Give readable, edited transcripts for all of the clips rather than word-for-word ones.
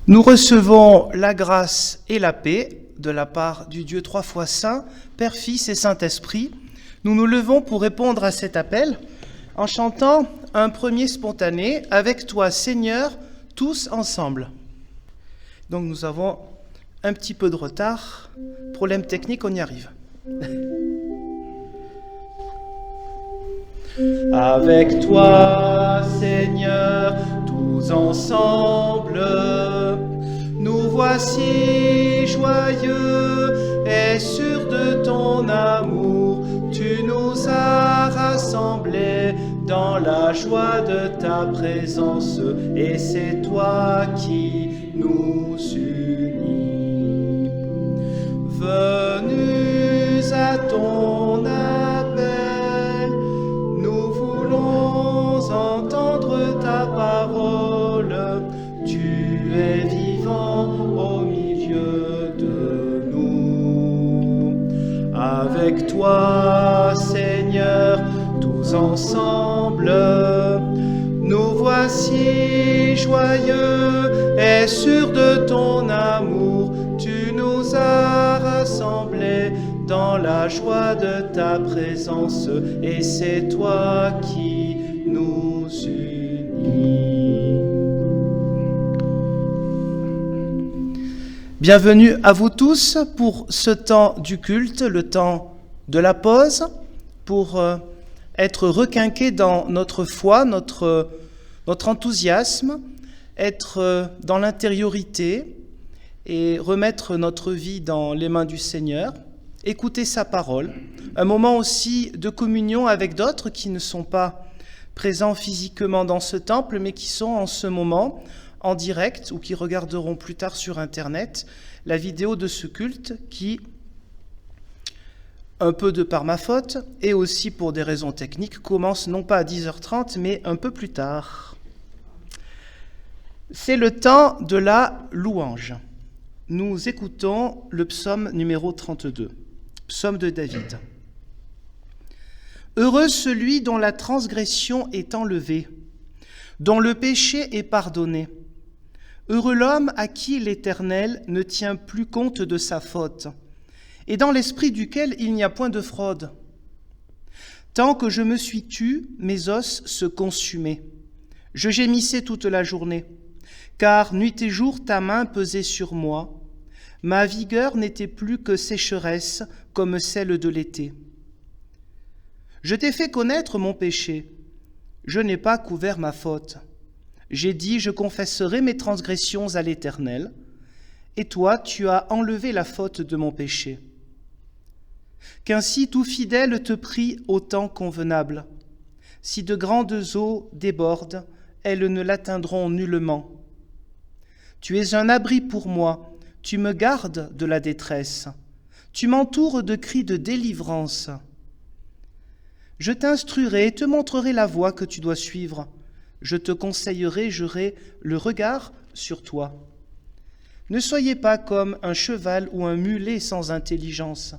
Nous recevons la grâce et la paix de la part du Dieu trois fois saint, Père, Fils et Saint-Esprit. Nous nous levons pour répondre à cet appel en chantant un premier spontané « Avec toi, Seigneur, tous ensemble ». Donc nous avons un petit peu de retard. Problème technique, on y arrive. Avec toi, Seigneur, tous ensemble, nous voici joyeux et sûrs de ton amour. Tu nous as rassemblés dans la joie de ta présence, et c'est toi qui nous unis. Venus à ton appel, nous voulons entendre ta parole. Tu es vivant au milieu de nous. Avec toi, Seigneur, tous ensemble, nous voici joyeux et sûrs de ton amour. Tu nous as rassemblés dans la joie de ta présence, et c'est toi qui nous unis. Bienvenue à vous tous pour ce temps du culte, le temps de la pause, pour être requinqués dans notre foi, notre enthousiasme, être dans l'intériorité et remettre notre vie dans les mains du Seigneur, écouter sa parole, un moment aussi de communion avec d'autres qui ne sont pas présents physiquement dans ce temple, mais qui sont en ce moment en direct ou qui regarderont plus tard sur Internet la vidéo de ce culte qui, un peu de par ma faute et aussi pour des raisons techniques, commence non pas à 10h30 mais un peu plus tard. C'est le temps de la louange. Nous écoutons le psaume numéro 32, psaume de David. Heureux celui dont la transgression est enlevée, dont le péché est pardonné. Heureux l'homme à qui l'Éternel ne tient plus compte de sa faute, et dans l'esprit duquel il n'y a point de fraude. Tant que je me suis tu, mes os se consumaient. Je gémissais toute la journée, car nuit et jour ta main pesait sur moi. Ma vigueur n'était plus que sécheresse comme celle de l'été. Je t'ai fait connaître mon péché. Je n'ai pas couvert ma faute. J'ai dit, je confesserai mes transgressions à l'Éternel, et toi, tu as enlevé la faute de mon péché. Qu'ainsi tout fidèle te prie au temps convenable. Si de grandes eaux débordent, elles ne l'atteindront nullement. Tu es un abri pour moi, tu me gardes de la détresse. Tu m'entoures de cris de délivrance. Je t'instruirai et te montrerai la voie que tu dois suivre. Je te conseillerai, j'aurai le regard sur toi. Ne soyez pas comme un cheval ou un mulet sans intelligence.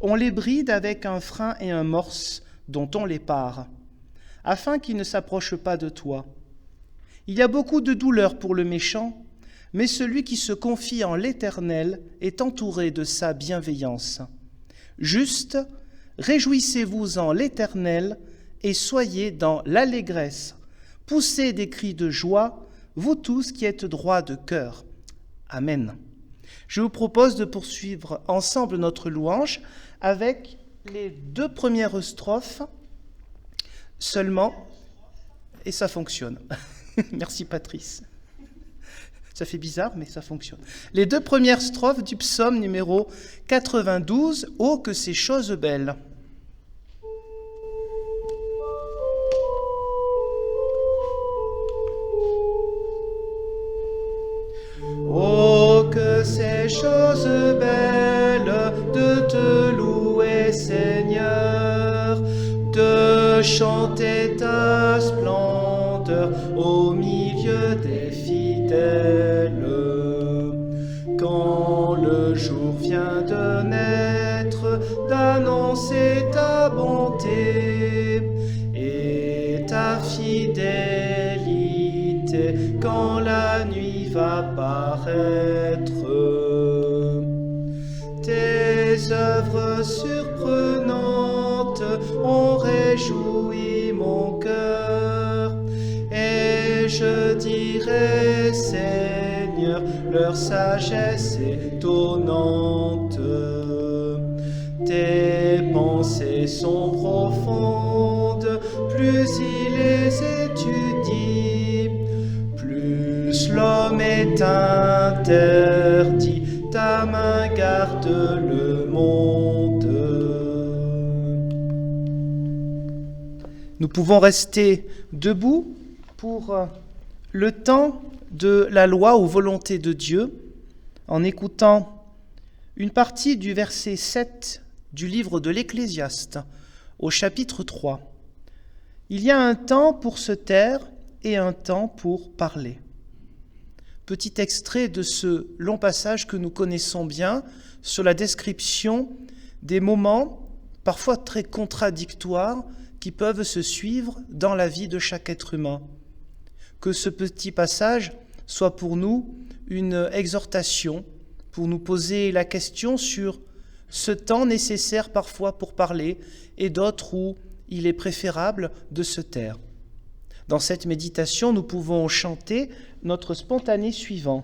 On les bride avec un frein et un morse dont on les pare, afin qu'ils ne s'approchent pas de toi. Il y a beaucoup de douleur pour le méchant, mais celui qui se confie en l'Éternel est entouré de sa bienveillance. Juste, réjouissez-vous en l'Éternel et soyez dans l'allégresse. Poussez des cris de joie, vous tous qui êtes droits de cœur. Amen. Je vous propose de poursuivre ensemble notre louange avec les 2 premières strophes seulement, et ça fonctionne. Merci Patrice. Ça fait bizarre, mais ça fonctionne. Les 2 premières strophes du psaume numéro 92, « Oh, que ces choses belles !» Oh, que ces choses belles de te louer, Seigneur, de chanter ta splendeur au milieu des fidèles. Quand le jour vient de naître, d'annoncer ta bonté et ta fidélité, quand la la nuit va paraître. Tes œuvres surprenantes ont réjoui mon cœur, et je dirai, Seigneur, leur sagesse étonnante. Tes pensées sont profondes, plus il les étudie, plus l'homme est interdit. Ta main garde le monde. Nous pouvons rester debout pour le temps de la loi ou volonté de Dieu en écoutant une partie du verset 7 du livre de l'Ecclésiaste au chapitre 3. Il y a un temps pour se taire et un temps pour parler. Petit extrait de ce long passage que nous connaissons bien sur la description des moments parfois très contradictoires qui peuvent se suivre dans la vie de chaque être humain. Que ce petit passage soit pour nous une exhortation, pour nous poser la question sur ce temps nécessaire parfois pour parler et d'autres où il est préférable de se taire. Dans cette méditation, nous pouvons chanter notre spontané suivant.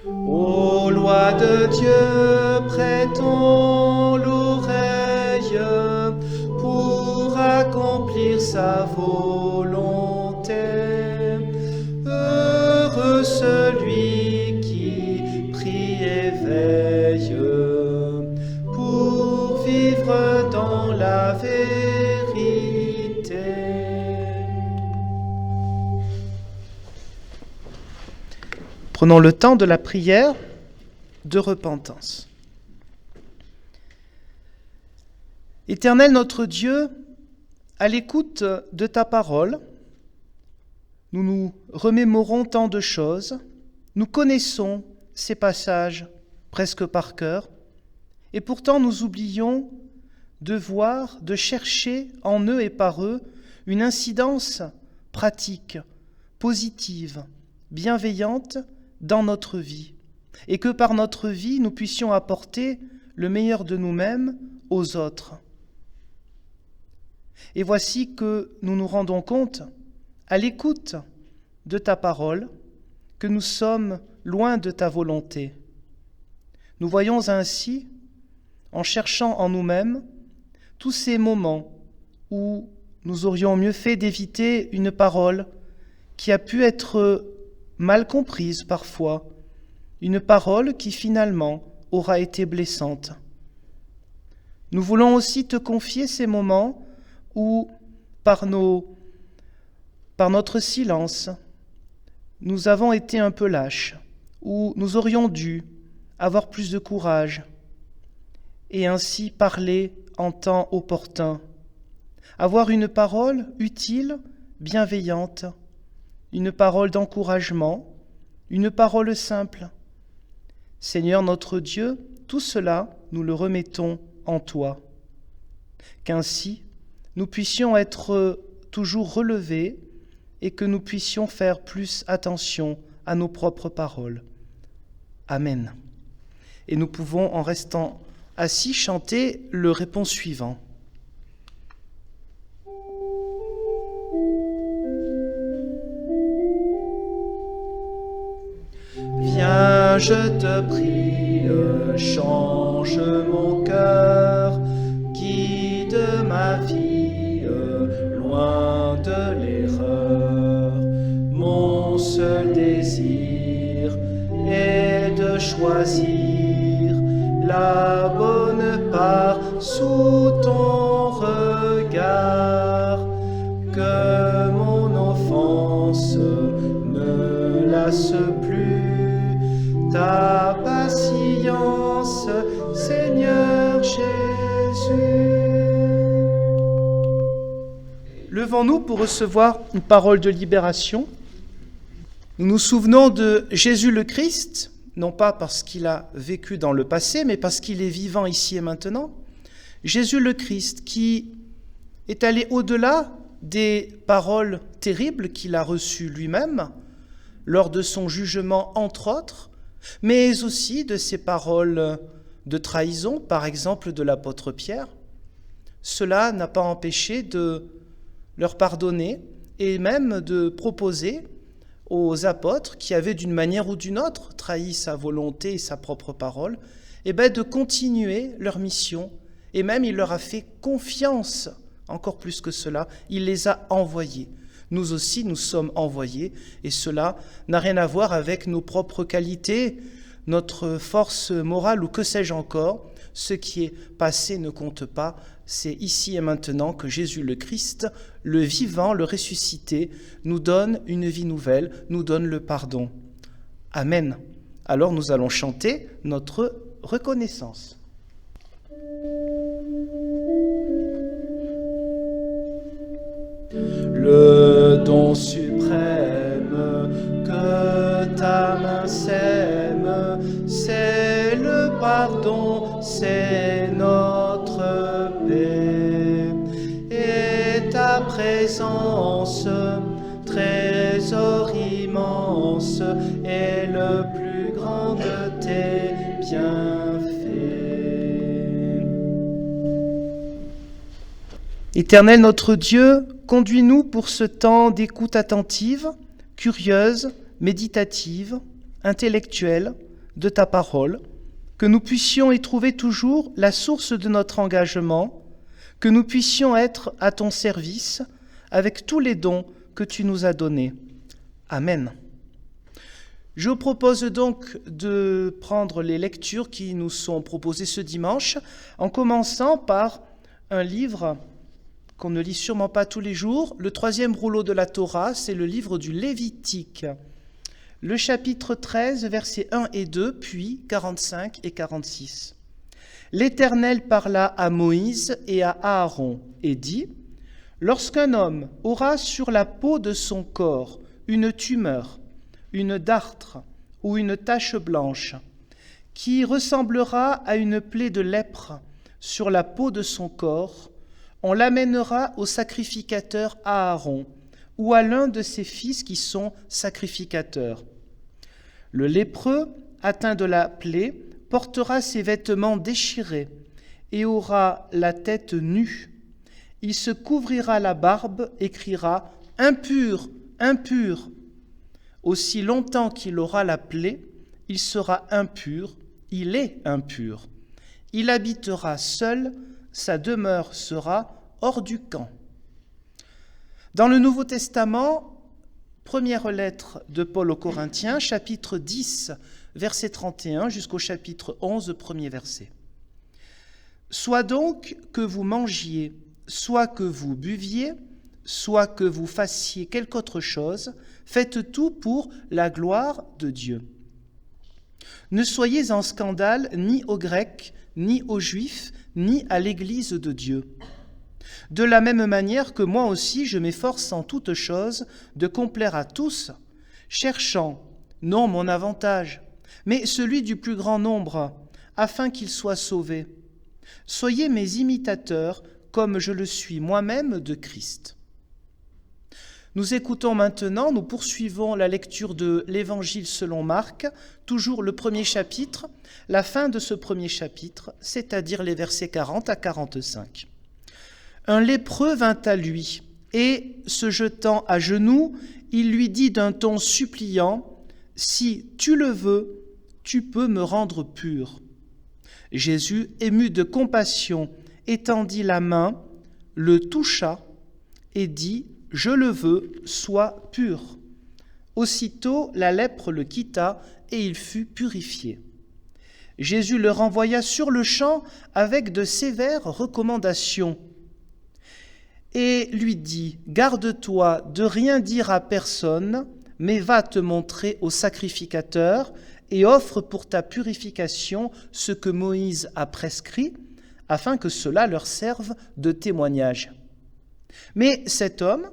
Ô loi de Dieu, prêtons l'oreille pour accomplir sa volonté. Heureux celui qui prie et veille pour vivre dans la vérité. Prenons le temps de la prière de repentance. Éternel notre Dieu, à l'écoute de ta parole, nous nous remémorons tant de choses, nous connaissons ces passages presque par cœur, et pourtant nous oublions de voir, de chercher en eux et par eux une incidence pratique, positive, bienveillante dans notre vie, et que par notre vie nous puissions apporter le meilleur de nous-mêmes aux autres. Et voici que nous nous rendons compte, à l'écoute de ta parole, que nous sommes loin de ta volonté. Nous voyons ainsi, en cherchant en nous-mêmes, tous ces moments où nous aurions mieux fait d'éviter une parole qui a pu être mal comprise parfois, une parole qui finalement aura été blessante. Nous voulons aussi te confier ces moments où, par notre silence, nous avons été un peu lâches, où nous aurions dû avoir plus de courage et ainsi parler en temps opportun, avoir une parole utile, bienveillante, une parole d'encouragement, une parole simple. Seigneur notre Dieu, tout cela, nous le remettons en toi. Qu'ainsi, nous puissions être toujours relevés et que nous puissions faire plus attention à nos propres paroles. Amen. Et nous pouvons, en restant assis, chanter le réponse suivant. Viens, je te prie, change mon cœur, guide ma vie loin de l'erreur. Mon seul désir est de choisir la bonne part sous ton regard. Que mon offense ne lasse plus ta patience, Seigneur Jésus. Levons-nous pour recevoir une parole de libération. Nous nous souvenons de Jésus le Christ, non pas parce qu'il a vécu dans le passé, mais parce qu'il est vivant ici et maintenant. Jésus le Christ qui est allé au-delà des paroles terribles qu'il a reçues lui-même lors de son jugement, entre autres, mais aussi de ses paroles de trahison, par exemple de l'apôtre Pierre. Cela n'a pas empêché de leur pardonner et même de proposer aux apôtres qui avaient d'une manière ou d'une autre trahi sa volonté et sa propre parole, de continuer leur mission. Et même il leur a fait confiance, encore plus que cela, il les a envoyés. Nous aussi, nous sommes envoyés, et cela n'a rien à voir avec nos propres qualités, notre force morale ou que sais-je encore. Ce qui est passé ne compte pas, c'est ici et maintenant que Jésus le Christ, le vivant, le ressuscité, nous donne une vie nouvelle, nous donne le pardon. Amen. Alors nous allons chanter notre reconnaissance. Le don suprême que ta main sème, c'est le pardon, c'est notre paix. Et ta présence, trésor immense, est le plus grand de tes bienfaits. Éternel notre Dieu, conduis-nous pour ce temps d'écoute attentive, curieuse, méditative, intellectuelle de ta parole, que nous puissions y trouver toujours la source de notre engagement, que nous puissions être à ton service avec tous les dons que tu nous as donnés. Amen. Je vous propose donc de prendre les lectures qui nous sont proposées ce dimanche, en commençant par un livre qu'on ne lit sûrement pas tous les jours. Le 3e rouleau de la Torah, c'est le livre du Lévitique. Le chapitre 13, versets 1 et 2, puis 45 et 46. L'Éternel parla à Moïse et à Aaron et dit : « Lorsqu'un homme aura sur la peau de son corps une tumeur, une dartre ou une tache blanche, qui ressemblera à une plaie de lèpre sur la peau de son corps, on l'amènera au sacrificateur Aaron ou à l'un de ses fils qui sont sacrificateurs. Le lépreux, atteint de la plaie, portera ses vêtements déchirés et aura la tête nue. Il se couvrira la barbe et criera « Impur, impur !» Aussi longtemps qu'il aura la plaie, il sera impur, il est impur. Il habitera seul, sa demeure sera hors du camp. Dans le Nouveau Testament, première lettre de Paul aux Corinthiens, chapitre 10, verset 31 jusqu'au chapitre 11, premier verset. « Soit donc que vous mangiez, soit que vous buviez, soit que vous fassiez quelque autre chose, faites tout pour la gloire de Dieu. Ne soyez en scandale ni aux Grecs, ni aux Juifs, ni à l'Église de Dieu. De la même manière que moi aussi je m'efforce en toutes choses de complaire à tous, cherchant non mon avantage, mais celui du plus grand nombre, afin qu'ils soient sauvés. Soyez mes imitateurs, comme je le suis moi-même de Christ. » Nous écoutons maintenant, nous poursuivons la lecture de l'Évangile selon Marc, toujours le premier chapitre, la fin de ce premier chapitre, c'est-à-dire les versets 40 à 45. Un lépreux vint à lui, et, se jetant à genoux, il lui dit d'un ton suppliant : « Si tu le veux, tu peux me rendre pur. » Jésus, ému de compassion, étendit la main, le toucha et dit : « Je le veux, sois pur. » Aussitôt, la lèpre le quitta et il fut purifié. Jésus le renvoya sur-le-champ avec de sévères recommandations et lui dit : « Garde-toi de rien dire à personne, mais va te montrer au sacrificateur et offre pour ta purification ce que Moïse a prescrit, afin que cela leur serve de témoignage. » Mais cet homme,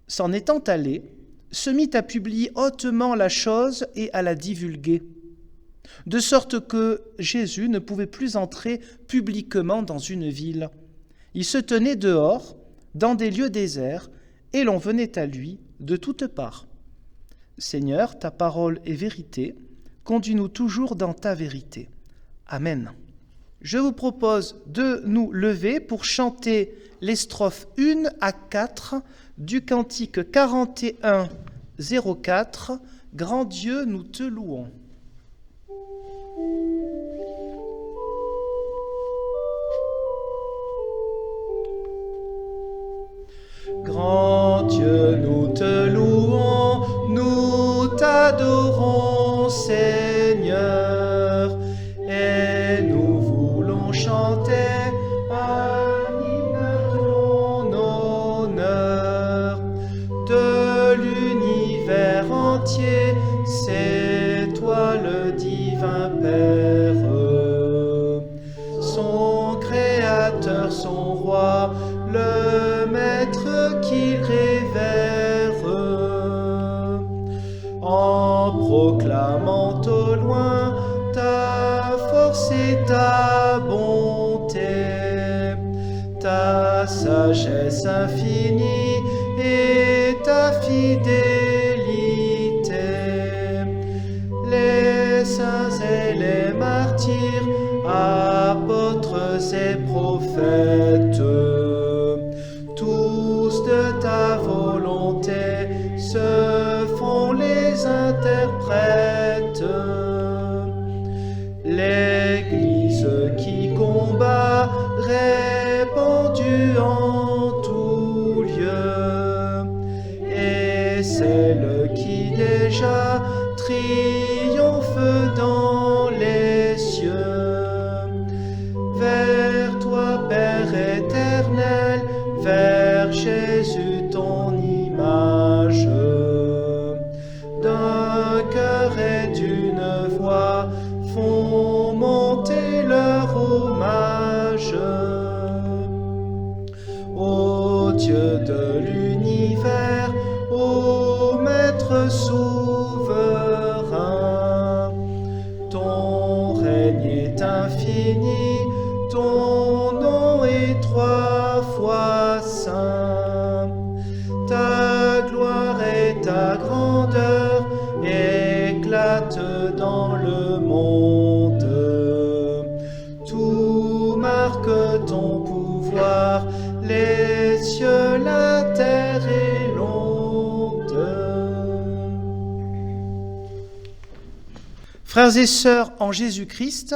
s'en étant allé, se mit à publier hautement la chose et à la divulguer. de sorte que Jésus ne pouvait plus entrer publiquement dans une ville. Il se tenait dehors, dans des lieux déserts, et l'on venait à lui de toutes parts. Seigneur, ta parole est vérité, conduis-nous toujours dans ta vérité. Amen. Je vous propose de nous lever pour chanter les strophes 1 à 4 du cantique 41, 04, « Grand Dieu, nous te louons ». Grand Dieu, nous te louons, nous t'adorons, Seigneur, et nous voulons chanter un hymne à ton honneur. De l'univers entier, c'est toi le divin Père, son Créateur, son Roi, le Maître qu'il révère, en proclamant au loin ta force et ta bonté, ta sagesse infinie et ta fidélité. Les saints et les martyrs, apôtres et prophètes, tous de ta volonté se font les interprètes. L'Église qui combat, répandue en tout lieu, et celle qui déjà triomphe dans les cieux. Vers toi, Père éternel, vers Jésus ton image, d'un cœur et d'une voix font monter leur hommage. Ô Dieu de l'univers, ô Maître souverain, ton règne est infini, ton nom est 3 fois saint. Ta gloire et ta grandeur éclatent dans le monde. Tout marque ton pouvoir, les cieux, la terre et l'onde. Frères et sœurs en Jésus-Christ,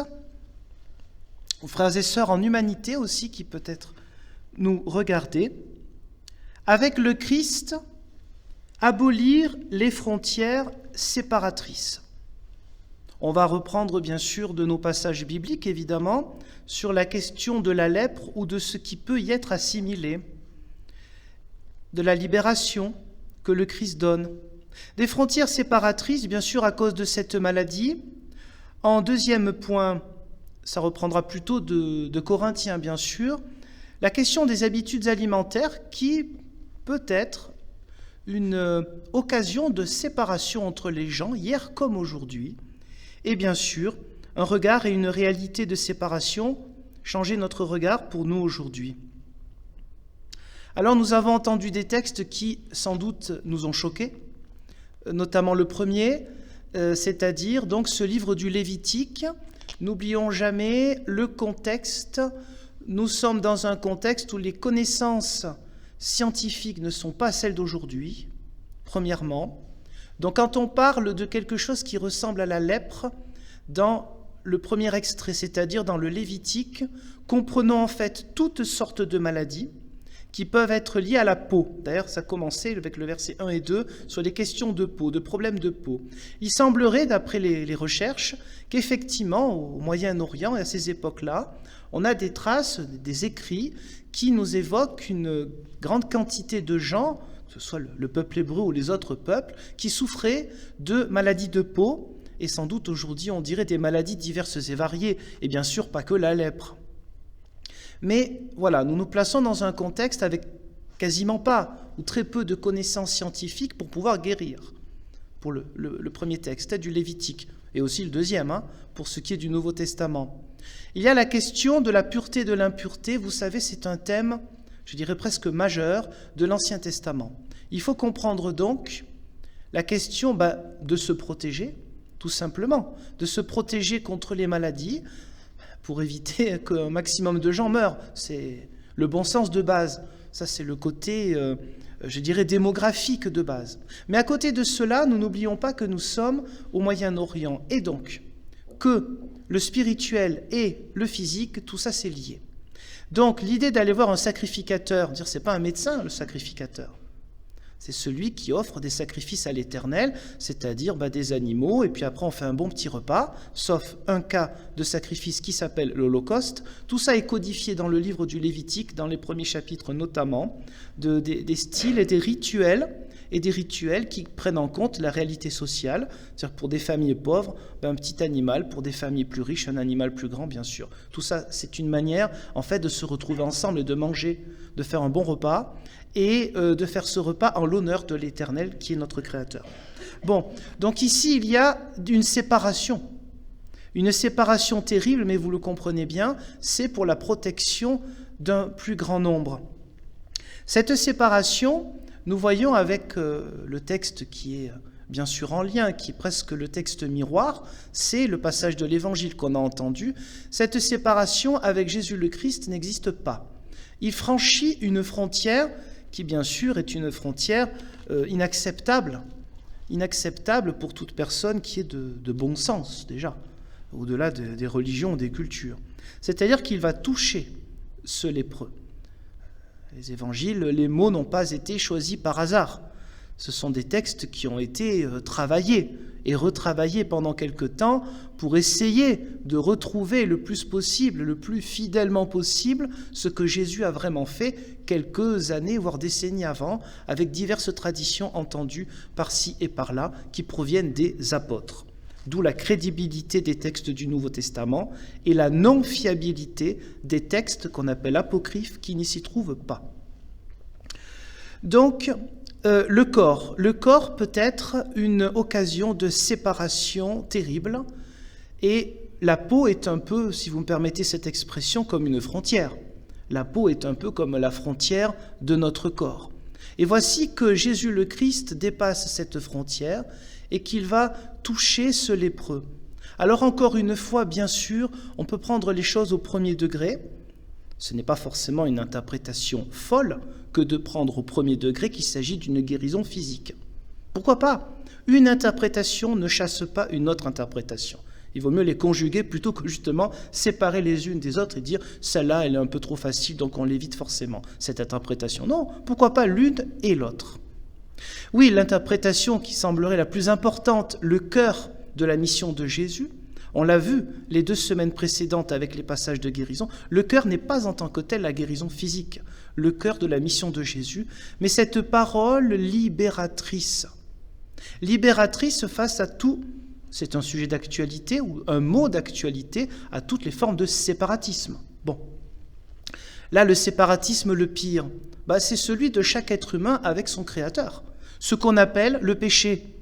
ou frères et sœurs en humanité aussi, qui peut-être nous regarder, avec le Christ, abolir les frontières séparatrices. On va reprendre bien sûr de nos passages bibliques, évidemment, sur la question de la lèpre ou de ce qui peut y être assimilé, de la libération que le Christ donne. Des frontières séparatrices, bien sûr, à cause de cette maladie. En deuxième point, ça reprendra plutôt de Corinthiens, bien sûr, la question des habitudes alimentaires qui peut être une occasion de séparation entre les gens, hier comme aujourd'hui, et bien sûr, un regard et une réalité de séparation, changer notre regard pour nous aujourd'hui. Alors nous avons entendu des textes qui, sans doute, nous ont choqués, notamment le premier, c'est-à-dire donc ce livre du Lévitique. N'oublions jamais le contexte. Nous sommes dans un contexte où les connaissances scientifiques ne sont pas celles d'aujourd'hui, premièrement. Donc quand on parle de quelque chose qui ressemble à la lèpre, dans le premier extrait, c'est-à-dire dans le Lévitique, comprenons en fait toutes sortes de maladies qui peuvent être liées à la peau. D'ailleurs, ça commençait avec le verset 1 et 2 sur les questions de peau, de problèmes de peau. Il semblerait, d'après les recherches, qu'effectivement, au Moyen-Orient et à ces époques-là, on a des traces, des écrits qui nous évoquent une grande quantité de gens, que ce soit le peuple hébreu ou les autres peuples, qui souffraient de maladies de peau, et sans doute aujourd'hui on dirait des maladies diverses et variées, et bien sûr pas que la lèpre. Mais voilà, nous nous plaçons dans un contexte avec quasiment pas ou très peu de connaissances scientifiques pour pouvoir guérir, pour le premier texte du Lévitique. et aussi le deuxième, pour ce qui est du Nouveau Testament. Il y a la question de la pureté et de l'impureté. Vous savez, c'est un thème, je dirais presque majeur, de l'Ancien Testament. Il faut comprendre donc la question de se protéger, tout simplement, de se protéger contre les maladies pour éviter qu'un maximum de gens meurent. C'est le bon sens de base. Ça, c'est le côté, je dirais, démographique de base. Mais à côté de cela, nous n'oublions pas que nous sommes au Moyen-Orient. Et donc, que le spirituel et le physique, tout ça, c'est lié. Donc, l'idée d'aller voir un sacrificateur, dire c'est pas un médecin, le sacrificateur. C'est celui qui offre des sacrifices à l'Éternel, c'est-à-dire des animaux, et puis après on fait un bon petit repas, sauf un cas de sacrifice qui s'appelle l'Holocauste. Tout ça est codifié dans le livre du Lévitique, dans les premiers chapitres notamment, des styles et des rituels qui prennent en compte la réalité sociale. C'est-à-dire pour des familles pauvres, un petit animal, pour des familles plus riches, un animal plus grand, bien sûr. Tout ça, c'est une manière, en fait, de se retrouver ensemble et de manger, de faire un bon repas, et de faire ce repas en l'honneur de l'Éternel, qui est notre Créateur. Bon, donc ici, il y a une séparation terrible, mais vous le comprenez bien, c'est pour la protection d'un plus grand nombre. Cette séparation, nous voyons avec le texte qui est bien sûr en lien, qui est presque le texte miroir, c'est le passage de l'Évangile qu'on a entendu. Cette séparation avec Jésus le Christ n'existe pas. Il franchit une frontière qui bien sûr est une frontière inacceptable pour toute personne qui est de bon sens déjà, au-delà des religions, des cultures. C'est-à-dire qu'il va toucher ce lépreux. Les évangiles, les mots n'ont pas été choisis par hasard. Ce sont des textes qui ont été travaillés et retravaillés pendant quelque temps pour essayer de retrouver le plus possible, le plus fidèlement possible, ce que Jésus a vraiment fait quelques années, voire décennies avant, avec diverses traditions entendues par-ci et par-là, qui proviennent des apôtres. D'où la crédibilité des textes du Nouveau Testament et la non-fiabilité des textes qu'on appelle apocryphes, qui n'y s'y trouvent pas. Donc, le corps peut être une occasion de séparation terrible, et la peau est un peu, si vous me permettez cette expression, comme une frontière. La peau est un peu comme la frontière de notre corps. Et voici que Jésus le Christ dépasse cette frontière et qu'il va toucher ce lépreux. Alors encore une fois, bien sûr, on peut prendre les choses au premier degré. Ce n'est pas forcément une interprétation folle que de prendre au premier degré qu'il s'agit d'une guérison physique. Pourquoi pas ? Une interprétation ne chasse pas une autre interprétation. Il vaut mieux les conjuguer plutôt que justement séparer les unes des autres et dire « celle-là, elle est un peu trop facile, donc on l'évite forcément, cette interprétation ». Non, pourquoi pas l'une et l'autre ? Oui, l'interprétation qui semblerait la plus importante, le cœur de la mission de Jésus, on l'a vu les 2 semaines précédentes avec les passages de guérison, le cœur n'est pas en tant que tel la guérison physique, le cœur de la mission de Jésus, mais cette parole libératrice face à tout, c'est un sujet d'actualité ou un mot d'actualité à toutes les formes de séparatisme. Bon, là le séparatisme le pire, c'est celui de chaque être humain avec son Créateur, ce qu'on appelle le péché,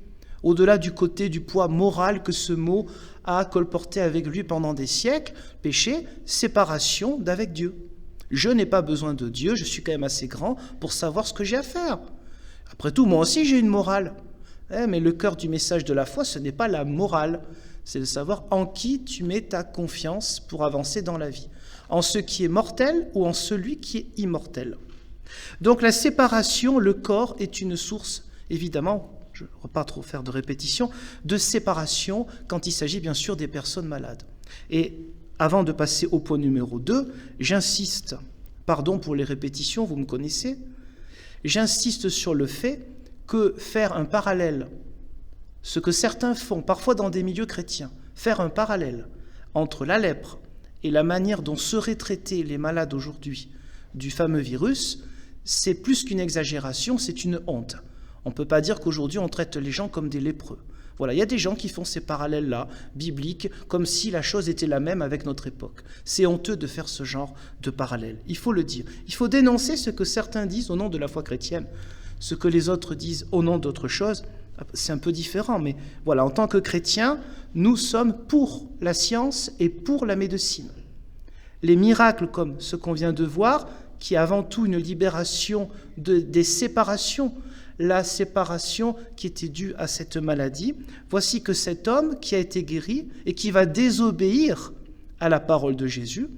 au-delà du côté du poids moral que ce mot a colporté avec lui pendant des siècles, péché, séparation d'avec Dieu. Je n'ai pas besoin de Dieu, je suis quand même assez grand pour savoir ce que j'ai à faire. Après tout, moi aussi j'ai une morale. Mais le cœur du message de la foi, ce n'est pas la morale, c'est de savoir en qui tu mets ta confiance pour avancer dans la vie. En ce qui est mortel ou en celui qui est immortel. Donc la séparation, le corps est une source, évidemment, je ne vais pas trop faire de répétition, de séparation quand il s'agit bien sûr des personnes malades. Et avant de passer au point numéro 2, j'insiste, pardon pour les répétitions, vous me connaissez, j'insiste sur le fait que faire un parallèle, ce que certains font, parfois dans des milieux chrétiens, faire un parallèle entre la lèpre et la manière dont seraient traités les malades aujourd'hui du fameux virus, c'est plus qu'une exagération, c'est une honte. On ne peut pas dire qu'aujourd'hui on traite les gens comme des lépreux. Voilà, il y a des gens qui font ces parallèles-là, bibliques, comme si la chose était la même avec notre époque. C'est honteux de faire ce genre de parallèle, il faut le dire. Il faut dénoncer ce que certains disent au nom de la foi chrétienne, ce que les autres disent au nom d'autre chose. C'est un peu différent, mais voilà, en tant que chrétiens, nous sommes pour la science et pour la médecine. Les miracles comme ce qu'on vient de voir, qui est avant tout une libération des séparations, la séparation qui était due à cette maladie, voici que cet homme qui a été guéri et qui va désobéir à la parole de Jésus,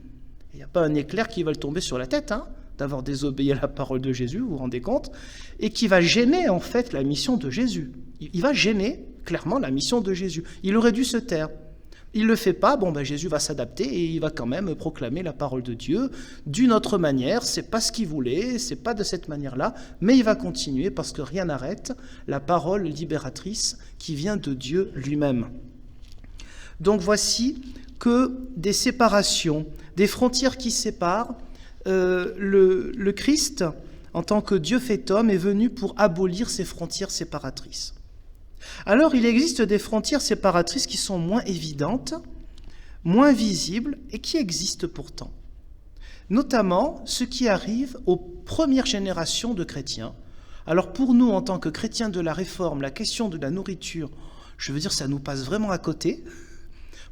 il n'y a pas un éclair qui va le tomber sur la tête, d'avoir désobéi à la parole de Jésus, vous vous rendez compte, et qui va gêner en fait la mission de Jésus. Il va gêner clairement la mission de Jésus. Il aurait dû se taire. Il ne le fait pas, Jésus va s'adapter et il va quand même proclamer la parole de Dieu d'une autre manière. C'est pas ce qu'il voulait, c'est pas de cette manière-là, mais il va continuer parce que rien n'arrête la parole libératrice qui vient de Dieu lui-même. Donc voici que des séparations, des frontières qui séparent, le Christ, en tant que Dieu fait homme, est venu pour abolir ces frontières séparatrices. Alors, il existe des frontières séparatrices qui sont moins évidentes, moins visibles et qui existent pourtant. Notamment ce qui arrive aux premières générations de chrétiens. Alors pour nous, en tant que chrétiens de la Réforme, la question de la nourriture, je veux dire, ça nous passe vraiment à côté,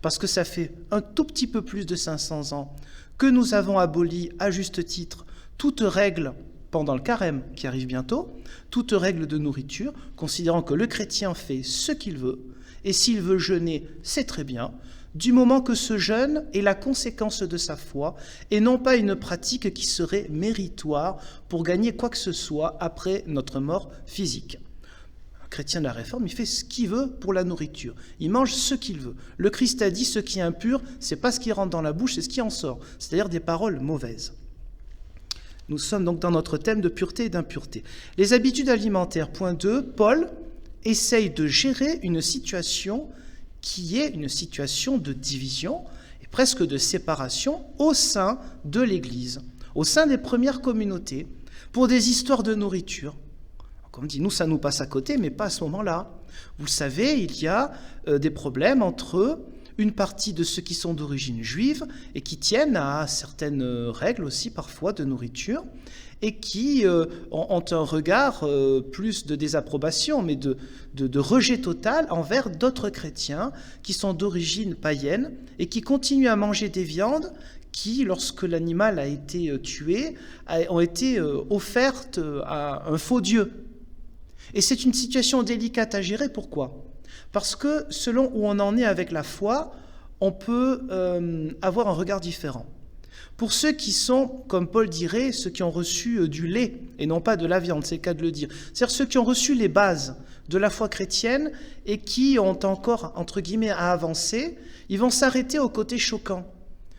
parce que ça fait un tout petit peu plus de 500 ans que nous avons aboli à juste titre toute règle pendant le carême qui arrive bientôt, toute règle de nourriture, considérant que le chrétien fait ce qu'il veut, et s'il veut jeûner, c'est très bien, du moment que ce jeûne est la conséquence de sa foi, et non pas une pratique qui serait méritoire pour gagner quoi que ce soit après notre mort physique. Un chrétien de la Réforme, il fait ce qu'il veut pour la nourriture. Il mange ce qu'il veut. Le Christ a dit, ce qui est impur, c'est pas ce qui rentre dans la bouche, c'est ce qui en sort, c'est-à-dire des paroles mauvaises. Nous sommes donc dans notre thème de pureté et d'impureté. Les habitudes alimentaires, point 2, Paul essaye de gérer une situation qui est une situation de division et presque de séparation au sein de l'Église, au sein des premières communautés, pour des histoires de nourriture. Comme dit, nous, ça nous passe à côté, mais pas à ce moment-là. Vous le savez, il y a des problèmes entre une partie de ceux qui sont d'origine juive et qui tiennent à certaines règles aussi parfois de nourriture et qui ont un regard plus de désapprobation, mais de rejet total envers d'autres chrétiens qui sont d'origine païenne et qui continuent à manger des viandes qui, lorsque l'animal a été tué, ont été offertes à un faux Dieu. Et c'est une situation délicate à gérer. Pourquoi ? Parce que selon où on en est avec la foi, on peut avoir un regard différent. Pour ceux qui sont, comme Paul dirait, ceux qui ont reçu du lait et non pas de la viande, c'est le cas de le dire, c'est-à-dire ceux qui ont reçu les bases de la foi chrétienne et qui ont encore, entre guillemets, à avancer, ils vont s'arrêter au côté choquant.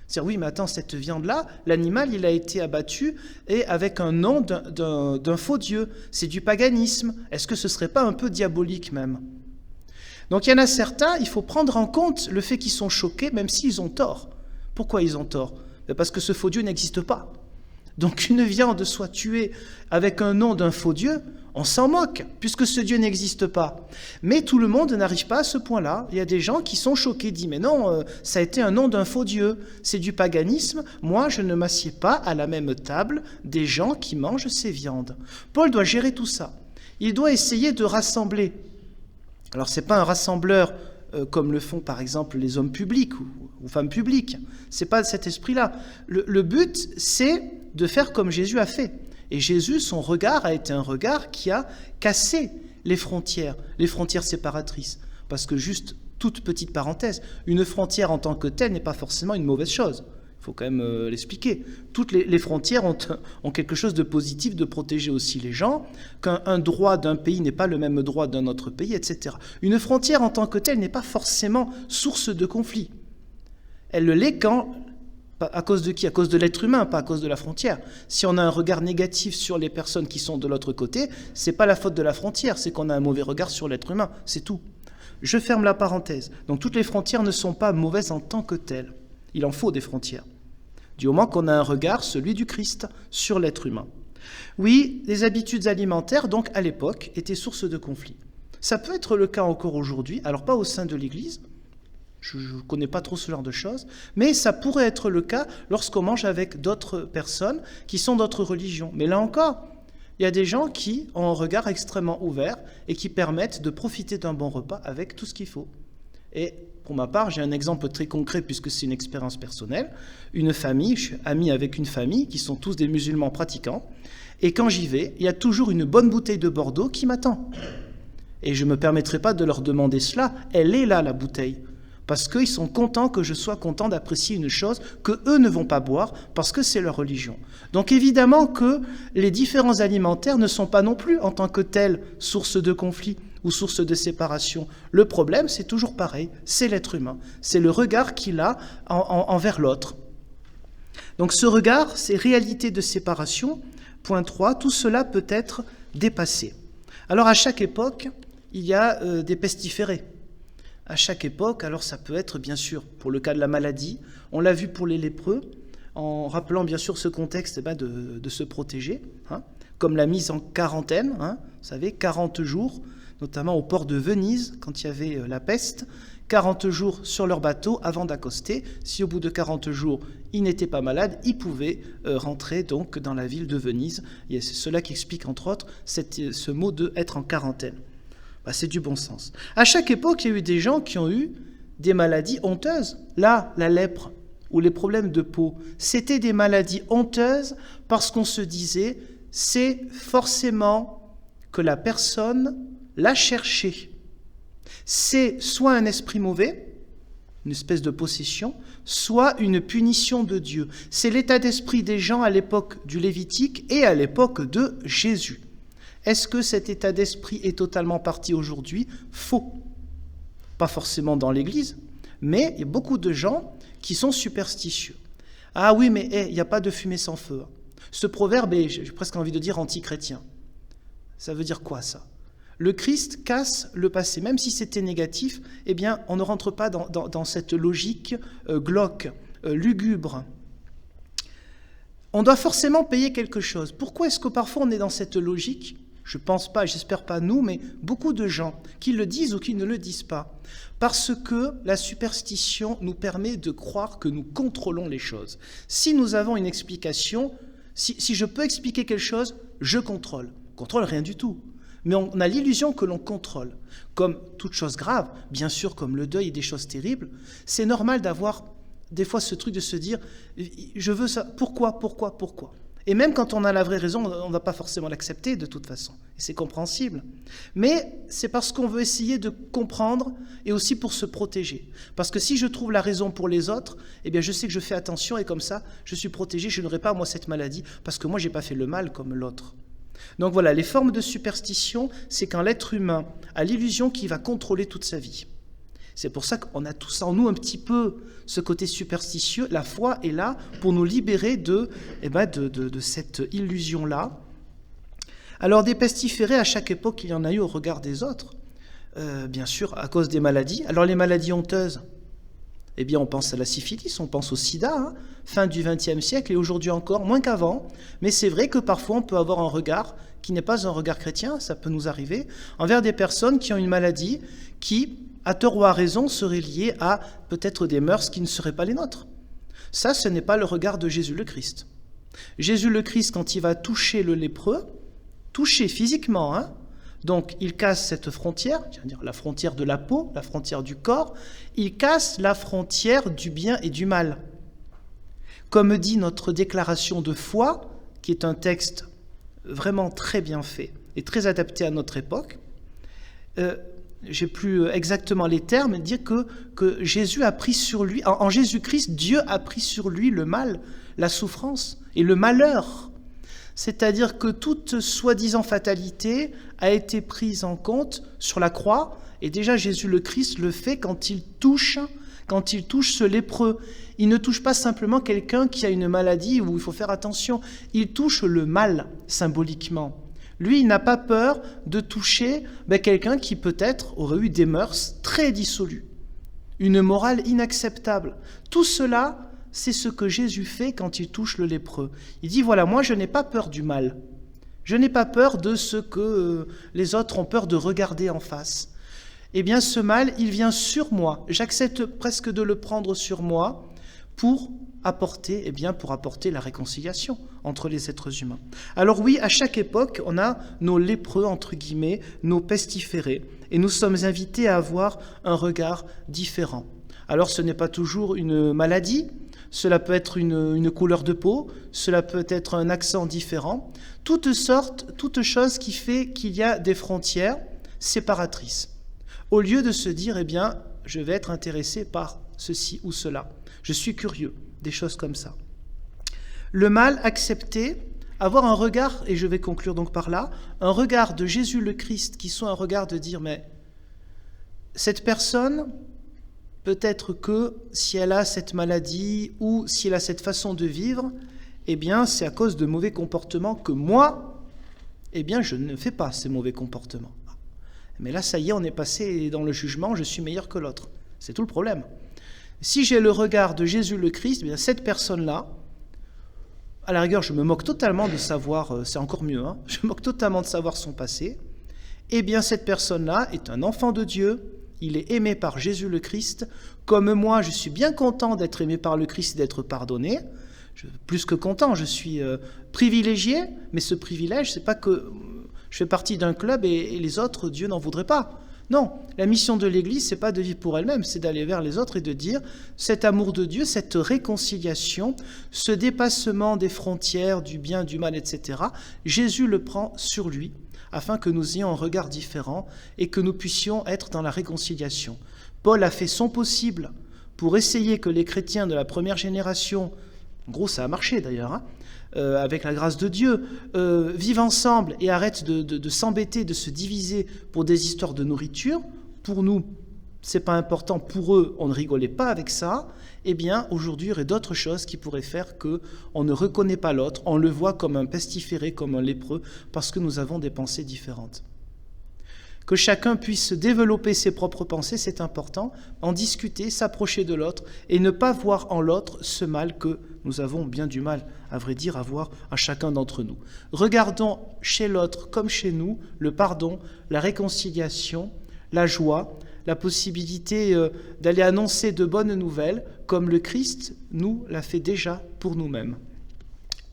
C'est-à-dire, oui, mais attends, cette viande-là, l'animal, il a été abattu et avec un nom d'un faux Dieu. C'est du paganisme. Est-ce que ce ne serait pas un peu diabolique même ? Donc il y en a certains, il faut prendre en compte le fait qu'ils sont choqués, même s'ils ont tort. Pourquoi ils ont tort ? Parce que ce faux Dieu n'existe pas. Donc une viande soit tuée avec un nom d'un faux Dieu, on s'en moque, puisque ce Dieu n'existe pas. Mais tout le monde n'arrive pas à ce point-là. Il y a des gens qui sont choqués, disent « Mais non, ça a été un nom d'un faux Dieu, c'est du paganisme, moi je ne m'assieds pas à la même table des gens qui mangent ces viandes. » Paul doit gérer tout ça. Il doit essayer de rassembler. Alors ce n'est pas un rassembleur comme le font par exemple les hommes publics ou femmes publiques. Ce n'est pas cet esprit-là. Le but, c'est de faire comme Jésus a fait. Et Jésus, son regard a été un regard qui a cassé les frontières séparatrices. Parce que juste, toute petite parenthèse, une frontière en tant que telle n'est pas forcément une mauvaise chose. Il faut quand même l'expliquer. Toutes les frontières ont quelque chose de positif, de protéger aussi les gens, qu'un droit d'un pays n'est pas le même droit d'un autre pays, etc. Une frontière en tant que telle n'est pas forcément source de conflit. Elle l'est quand... À cause de qui ? À cause de l'être humain, pas à cause de la frontière. Si on a un regard négatif sur les personnes qui sont de l'autre côté, c'est pas la faute de la frontière, c'est qu'on a un mauvais regard sur l'être humain, c'est tout. Je ferme la parenthèse. Donc toutes les frontières ne sont pas mauvaises en tant que telles. Il en faut des frontières. Du moment qu'on a un regard, celui du Christ, sur l'être humain. Oui, les habitudes alimentaires, donc à l'époque, étaient source de conflit. Ça peut être le cas encore aujourd'hui, alors pas au sein de l'Église, je ne connais pas trop ce genre de choses, mais ça pourrait être le cas lorsqu'on mange avec d'autres personnes qui sont d'autres religions. Mais là encore, Il y a des gens qui ont un regard extrêmement ouvert et qui permettent de profiter d'un bon repas avec tout ce qu'il faut. Et pour ma part, j'ai un exemple très concret puisque c'est une expérience personnelle. Une famille, je suis ami avec une famille qui sont tous des musulmans pratiquants. Et quand j'y vais, il y a toujours une bonne bouteille de Bordeaux qui m'attend. Et je ne me permettrai pas de leur demander cela. Elle est là, la bouteille. Parce qu'ils sont contents que je sois content d'apprécier une chose que eux ne vont pas boire parce que c'est leur religion. Donc évidemment que les différences alimentaires ne sont pas non plus en tant que telles source de conflit ou source de séparation. Le problème, c'est toujours pareil, c'est l'être humain. C'est le regard qu'il a envers l'autre. Donc ce regard, ces réalités de séparation, point 3, tout cela peut être dépassé. Alors à chaque époque, il y a des pestiférés. À chaque époque, alors ça peut être bien sûr pour le cas de la maladie, on l'a vu pour les lépreux, en rappelant bien sûr ce contexte de se protéger, comme la mise en quarantaine, vous savez, 40 jours, notamment au port de Venise, quand il y avait la peste, 40 jours sur leur bateau avant d'accoster. Si au bout de 40 jours, ils n'étaient pas malades, ils pouvaient rentrer donc dans la ville de Venise. Et c'est cela qui explique entre autres ce mot de être en quarantaine. C'est du bon sens. À chaque époque, il y a eu des gens qui ont eu des maladies honteuses. Là, la lèpre ou les problèmes de peau, c'était des maladies honteuses parce qu'on se disait, c'est forcément que la personne l'a cherché. C'est soit un esprit mauvais, une espèce de possession, soit une punition de Dieu. C'est l'état d'esprit des gens à l'époque du Lévitique et à l'époque de Jésus. Est-ce que cet état d'esprit est totalement parti aujourd'hui? Faux. Pas forcément dans l'Église, mais il y a beaucoup de gens qui sont superstitieux. Ah oui, mais il n'y a pas de fumée sans feu. Ce proverbe est, j'ai presque envie de dire, anti-chrétien. Ça veut dire quoi, ça? Le Christ casse le passé. Même si c'était négatif, eh bien, on ne rentre pas dans cette logique glauque, lugubre. On doit forcément payer quelque chose. Pourquoi est-ce que parfois on est dans cette logique? Je ne pense pas, j'espère pas nous, mais beaucoup de gens qui le disent ou qui ne le disent pas. Parce que la superstition nous permet de croire que nous contrôlons les choses. Si nous avons une explication, si je peux expliquer quelque chose, je contrôle. Je contrôle rien du tout. Mais on a l'illusion que l'on contrôle. Comme toute chose grave, bien sûr, comme le deuil et des choses terribles, c'est normal d'avoir des fois ce truc de se dire « je veux ça, pourquoi ?» Et même quand on a la vraie raison, on ne va pas forcément l'accepter de toute façon. Et c'est compréhensible. Mais c'est parce qu'on veut essayer de comprendre et aussi pour se protéger. Parce que si je trouve la raison pour les autres, eh bien je sais que je fais attention et comme ça, je suis protégé, je n'aurai pas moi cette maladie parce que moi je n'ai pas fait le mal comme l'autre. Donc voilà, les formes de superstition, c'est quand l'être humain a l'illusion qu'il va contrôler toute sa vie. C'est pour ça qu'on a tous en nous un petit peu ce côté superstitieux. La foi est là pour nous libérer de cette illusion-là. Alors des pestiférés, à chaque époque, il y en a eu au regard des autres. Bien sûr, à cause des maladies. Alors les maladies honteuses, eh bien on pense à la syphilis, on pense au sida, fin du XXe siècle et aujourd'hui encore, moins qu'avant. Mais c'est vrai que parfois on peut avoir un regard qui n'est pas un regard chrétien, ça peut nous arriver, envers des personnes qui ont une maladie qui, à tort ou à raison, serait liée à peut-être des mœurs qui ne seraient pas les nôtres. Ça, ce n'est pas le regard de Jésus le Christ. Jésus le Christ, quand il va toucher le lépreux, toucher physiquement, donc il casse cette frontière, c'est-à-dire la frontière de la peau, la frontière du corps, il casse la frontière du bien et du mal. Comme dit notre déclaration de foi, qui est un texte vraiment très bien fait et très adapté à notre époque, j'ai plus exactement les termes, dire que Jésus a pris sur lui, en Jésus-Christ, Dieu a pris sur lui le mal, la souffrance et le malheur. C'est-à-dire que toute soi-disant fatalité a été prise en compte sur la croix, et déjà Jésus le Christ le fait quand il touche ce lépreux. Il ne touche pas simplement quelqu'un qui a une maladie où il faut faire attention, il touche le mal symboliquement. Lui, il n'a pas peur de toucher quelqu'un qui peut-être aurait eu des mœurs très dissolues, une morale inacceptable. Tout cela, c'est ce que Jésus fait quand il touche le lépreux. Il dit, voilà, moi je n'ai pas peur du mal. Je n'ai pas peur de ce que les autres ont peur de regarder en face. Eh bien, ce mal, il vient sur moi. J'accepte presque de le prendre sur moi pour apporter, pour apporter la réconciliation entre les êtres humains. Alors oui, à chaque époque, on a nos lépreux, entre guillemets, nos pestiférés, et nous sommes invités à avoir un regard différent. Alors ce n'est pas toujours une maladie, cela peut être une couleur de peau, cela peut être un accent différent, toute chose qui fait qu'il y a des frontières séparatrices. Au lieu de se dire, je vais être intéressé par ceci ou cela, je suis curieux, des choses comme ça. Le mal accepté, avoir un regard, et je vais conclure donc par là, un regard de Jésus le Christ qui soit un regard de dire, mais cette personne, peut-être que si elle a cette maladie ou si elle a cette façon de vivre, c'est à cause de mauvais comportements que moi, je ne fais pas ces mauvais comportements. Mais là, ça y est, on est passé dans le jugement, je suis meilleur que l'autre. C'est tout le problème. Si j'ai le regard de Jésus le Christ, cette personne-là, à la rigueur, je me moque totalement de savoir, c'est encore mieux, je me moque totalement de savoir son passé, cette personne-là est un enfant de Dieu, il est aimé par Jésus le Christ, comme moi, je suis bien content d'être aimé par le Christ et d'être pardonné, plus que content, je suis privilégié, mais ce privilège, c'est pas que je fais partie d'un club et les autres, Dieu n'en voudrait pas. Non, la mission de l'Église, c'est pas de vivre pour elle-même, c'est d'aller vers les autres et de dire cet amour de Dieu, cette réconciliation, ce dépassement des frontières, du bien, du mal, etc. Jésus le prend sur lui, afin que nous ayons un regard différent et que nous puissions être dans la réconciliation. Paul a fait son possible pour essayer que les chrétiens de la première génération, en gros ça a marché d'ailleurs, avec la grâce de Dieu, vivent ensemble et arrêtent de s'embêter, de se diviser pour des histoires de nourriture. Pour nous, c'est pas important. Pour eux, on ne rigolait pas avec ça. Aujourd'hui, il y aurait d'autres choses qui pourraient faire qu'on ne reconnaît pas l'autre, on le voit comme un pestiféré, comme un lépreux, parce que nous avons des pensées différentes. Que chacun puisse développer ses propres pensées, c'est important, en discuter, s'approcher de l'autre et ne pas voir en l'autre ce mal que nous avons bien du mal, à vrai dire, à voir à chacun d'entre nous. Regardons chez l'autre comme chez nous le pardon, la réconciliation, la joie, la possibilité d'aller annoncer de bonnes nouvelles comme le Christ nous l'a fait déjà pour nous-mêmes.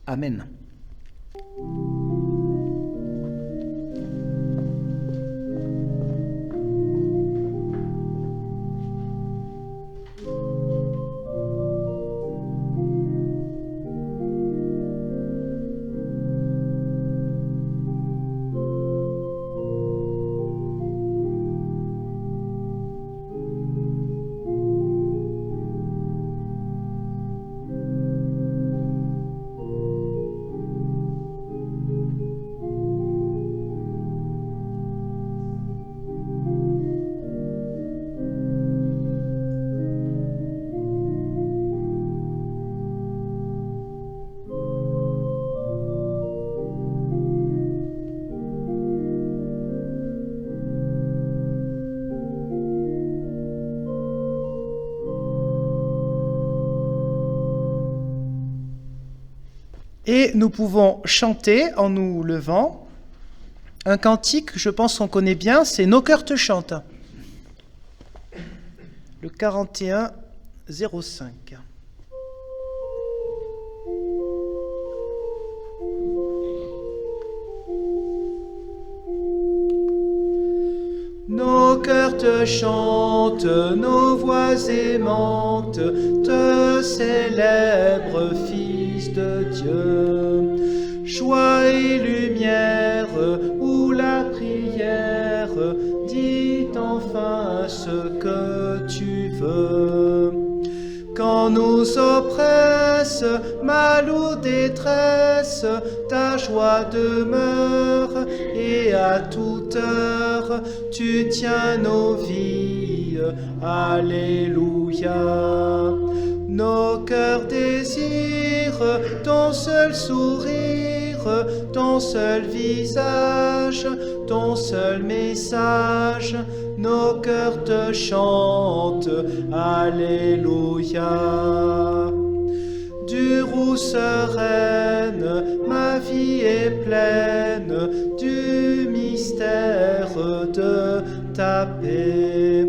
Amen. Et nous pouvons chanter en nous levant un cantique, je pense qu'on connaît bien, c'est « Nos cœurs te chantent ». Le 41-05. Nos cœurs te chantent, nos voix aimantes te célèbrent, Fils de Dieu. Joie et lumière, où la prière dit enfin ce que tu veux. Quand nous oppresse mal ou détresse, ta joie demeure et à toute heure tu tiens nos vies. Alléluia. Nos cœurs désirent ton seul sourire, ton seul visage, ton seul message. Nos cœurs te chantent, Alléluia. Dure ou sereine, ma vie est pleine du mystère de ta paix.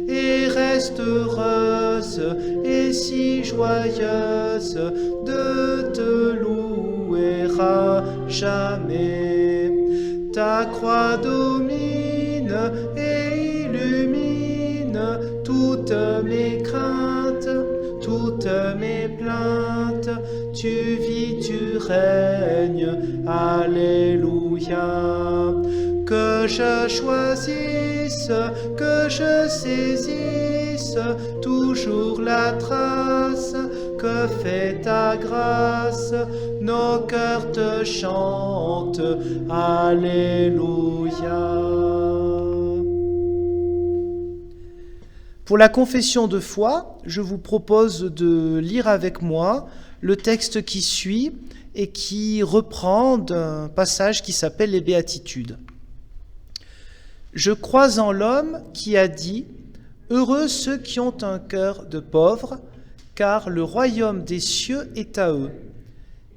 Et reste heureuse et si joyeuse de te louer à jamais. Ta croix domine et illumine toutes mes craintes, toutes mes plaintes. Tu vis, tu règnes, alléluia. Que je choisisse, que je saisisse toujours la trace que fait ta grâce. Nos cœurs te chantent, alléluia. Pour la confession de foi, je vous propose de lire avec moi le texte qui suit et qui reprend d'un passage qui s'appelle les Béatitudes. Je crois en l'homme qui a dit « Heureux ceux qui ont un cœur de pauvre, car le royaume des cieux est à eux,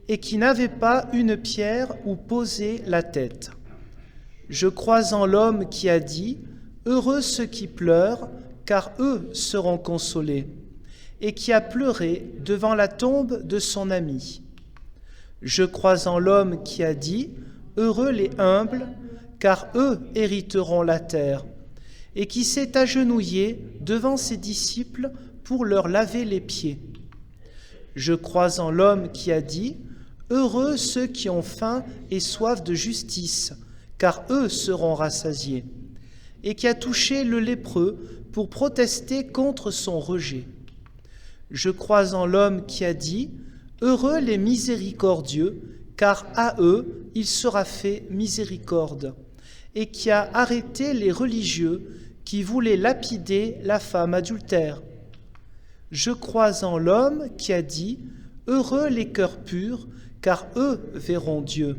et qui n'avaient pas une pierre où poser la tête. Je crois en l'homme qui a dit « Heureux ceux qui pleurent, car eux seront consolés, et qui a pleuré devant la tombe de son ami. Je crois en l'homme qui a dit « Heureux les humbles, car eux hériteront la terre, et qui s'est agenouillé devant ses disciples pour leur laver les pieds. Je crois en l'homme qui a dit « Heureux ceux qui ont faim et soif de justice, car eux seront rassasiés, et qui a touché le lépreux pour protester contre son rejet. Je crois en l'homme qui a dit « Heureux les miséricordieux, car à eux il sera fait miséricorde, et qui a arrêté les religieux qui voulaient lapider la femme adultère. Je crois en l'homme qui a dit « Heureux les cœurs purs, car eux verront Dieu,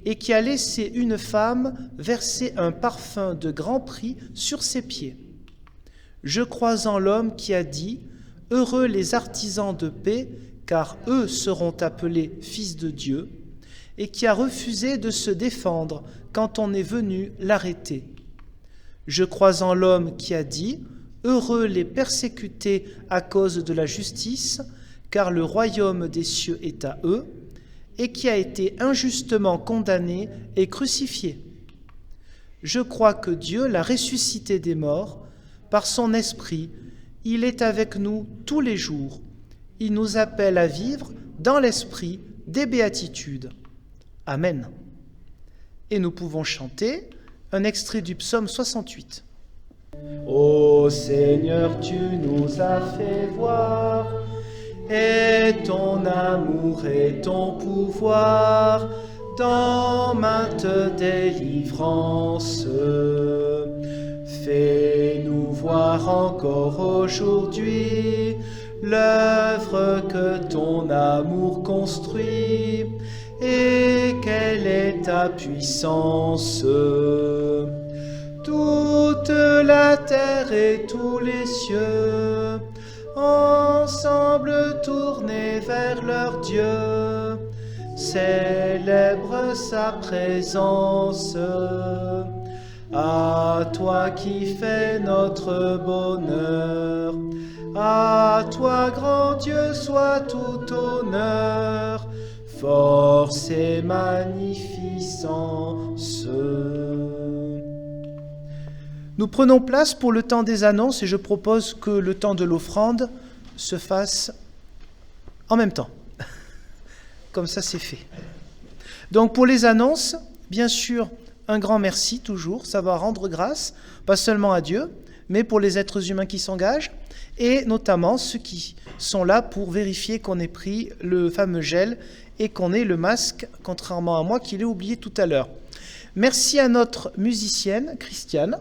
et qui a laissé une femme verser un parfum de grand prix sur ses pieds. Je crois en l'homme qui a dit « Heureux les artisans de paix, car eux seront appelés fils de Dieu, et qui a refusé de se défendre quand on est venu l'arrêter. Je crois en l'homme qui a dit « Heureux les persécutés à cause de la justice, car le royaume des cieux est à eux, et qui a été injustement condamné et crucifié. Je crois que Dieu l'a ressuscité des morts, par son esprit, il est avec nous tous les jours. Il nous appelle à vivre dans l'esprit des béatitudes. Amen. » Et nous pouvons chanter un extrait du psaume 68. Ô Seigneur, tu nous as fait voir, et ton amour et ton pouvoir dans maintes délivrances. Fais-nous voir encore aujourd'hui l'œuvre que ton amour construit, et quelle est ta puissance. Toute la terre et tous les cieux, ensemble tournés vers leur Dieu, célèbrent sa présence. À toi qui fais notre bonheur, à toi, grand Dieu, soit tout honneur, force et magnificence. Nous prenons place pour le temps des annonces et je propose que le temps de l'offrande se fasse en même temps. Comme ça, c'est fait. Donc pour les annonces, bien sûr, un grand merci toujours. Ça va rendre grâce, pas seulement à Dieu, mais pour les êtres humains qui s'engagent et notamment ceux qui sont là pour vérifier qu'on ait pris le fameux gel et qu'on ait le masque, contrairement à moi qui l'ai oublié tout à l'heure. Merci à notre musicienne, Christiane.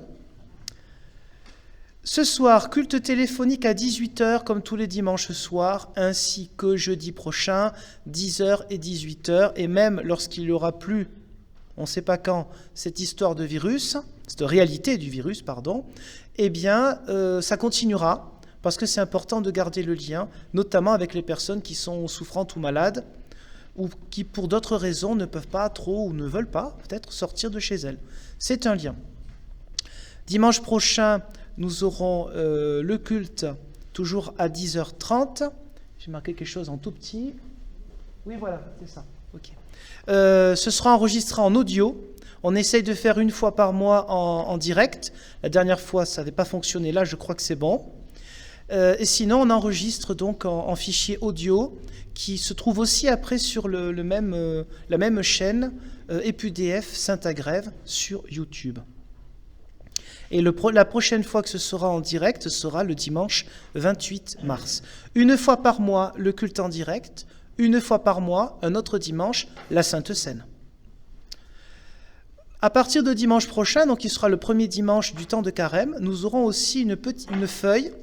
Ce soir, culte téléphonique à 18h, comme tous les dimanches soirs, ainsi que jeudi prochain, 10h et 18h, et même lorsqu'il n'y aura plus, on ne sait pas quand, cette histoire de virus, cette réalité du virus, pardon, eh bien, ça continuera, parce que c'est important de garder le lien, notamment avec les personnes qui sont souffrantes ou malades, ou qui, pour d'autres raisons, ne peuvent pas trop, ou ne veulent pas, peut-être, sortir de chez elles. C'est un lien. Dimanche prochain, nous aurons le culte toujours à 10h30. J'ai marqué quelque chose en tout petit. Oui, voilà, c'est ça. Ok. Ce sera enregistré en audio. On essaye de faire une fois par mois en direct. La dernière fois, ça n'avait pas fonctionné. Là, je crois que c'est bon. Et sinon, on enregistre donc en fichier audio qui se trouve aussi après sur la même chaîne EPUDF Saint-Agrève sur YouTube. Et la prochaine fois que ce sera en direct, ce sera le dimanche 28 mars. Une fois par mois, le culte en direct. Une fois par mois, un autre dimanche, la Sainte Seine. À partir de dimanche prochain, donc qui sera le premier dimanche du temps de carême, nous aurons aussi une feuille,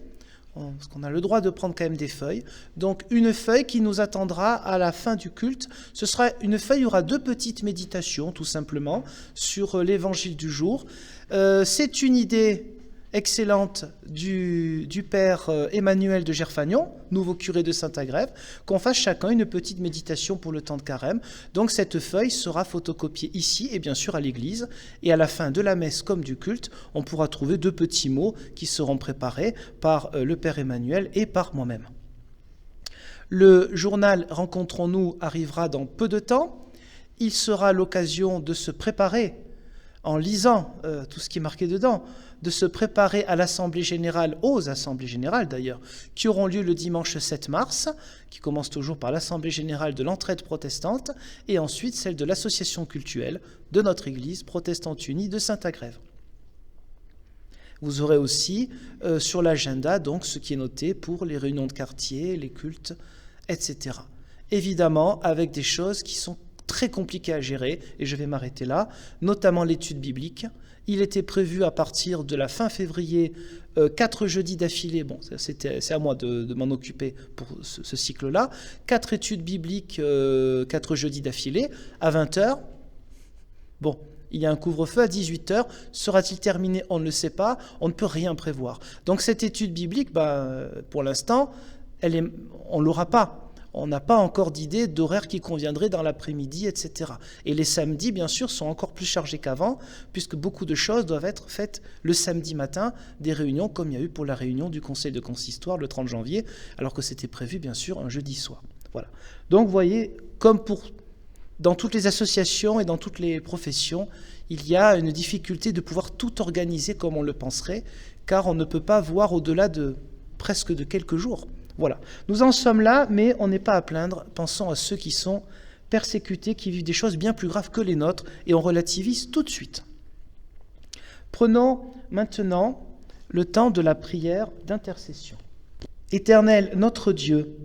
parce qu'on a le droit de prendre quand même des feuilles, donc une feuille qui nous attendra à la fin du culte. Ce sera une feuille, il y aura 2 petites méditations, tout simplement, sur l'évangile du jour. C'est une idée excellente du père Emmanuel de Gerfagnon, nouveau curé de Saint-Agrève, qu'on fasse chacun une petite méditation pour le temps de carême. Donc cette feuille sera photocopiée ici et bien sûr à l'église. Et à la fin de la messe comme du culte, on pourra trouver 2 petits mots qui seront préparés par le père Emmanuel et par moi-même. Le journal Rencontrons-nous arrivera dans peu de temps. Il sera l'occasion de se préparer en lisant tout ce qui est marqué dedans, de se préparer à l'Assemblée générale, aux Assemblées générales d'ailleurs, qui auront lieu le dimanche 7 mars, qui commence toujours par l'Assemblée générale de l'Entraide protestante, et ensuite celle de l'Association cultuelle de notre Église protestante unie de Saint-Agrève. Vous aurez aussi sur l'agenda donc ce qui est noté pour les réunions de quartier, les cultes, etc. Évidemment, avec des choses qui sont très compliquées à gérer, et je vais m'arrêter là, notamment l'étude biblique. Il était prévu à partir de la fin février 4 jeudis d'affilée, bon, c'est à moi de m'en occuper pour ce cycle-là, 4 études bibliques, 4 jeudis d'affilée, à 20h. Bon, il y a un couvre-feu à 18h, sera-t-il terminé? On ne le sait pas, on ne peut rien prévoir. Donc cette étude biblique, pour l'instant, on ne l'aura pas. On n'a pas encore d'idée d'horaire qui conviendrait dans l'après-midi, etc. Et les samedis, bien sûr, sont encore plus chargés qu'avant, puisque beaucoup de choses doivent être faites le samedi matin, des réunions comme il y a eu pour la réunion du Conseil de consistoire le 30 janvier, alors que c'était prévu, bien sûr, un jeudi soir. Voilà. Donc, vous voyez, comme dans toutes les associations et dans toutes les professions, il y a une difficulté de pouvoir tout organiser comme on le penserait, car on ne peut pas voir au-delà de presque de quelques jours. Voilà, nous en sommes là, mais on n'est pas à plaindre. Pensons à ceux qui sont persécutés, qui vivent des choses bien plus graves que les nôtres, et on relativise tout de suite. Prenons maintenant le temps de la prière d'intercession. Éternel, notre Dieu,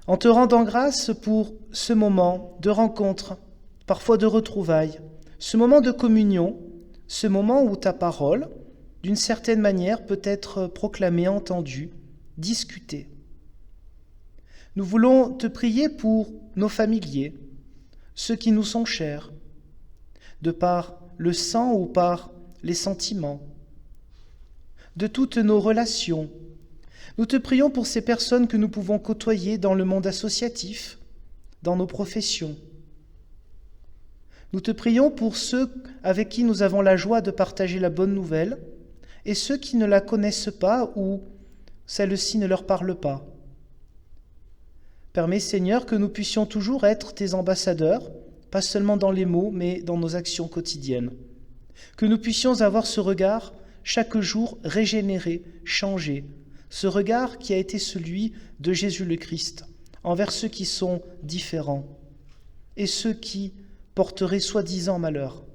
en te rendant grâce pour ce moment de rencontre, parfois de retrouvailles, ce moment de communion, ce moment où ta parole, d'une certaine manière, peut être proclamée, entendue, discutée. Nous voulons te prier pour nos familiers, ceux qui nous sont chers, de par le sang ou par les sentiments, de toutes nos relations. Nous te prions pour ces personnes que nous pouvons côtoyer dans le monde associatif, dans nos professions. Nous te prions pour ceux avec qui nous avons la joie de partager la bonne nouvelle et ceux qui ne la connaissent pas ou celle-ci ne leur parle pas. Permets, Seigneur, que nous puissions toujours être tes ambassadeurs, pas seulement dans les mots, mais dans nos actions quotidiennes. Que nous puissions avoir ce regard chaque jour régénéré, changé, ce regard qui a été celui de Jésus le Christ, envers ceux qui sont différents et ceux qui porteraient soi-disant malheur.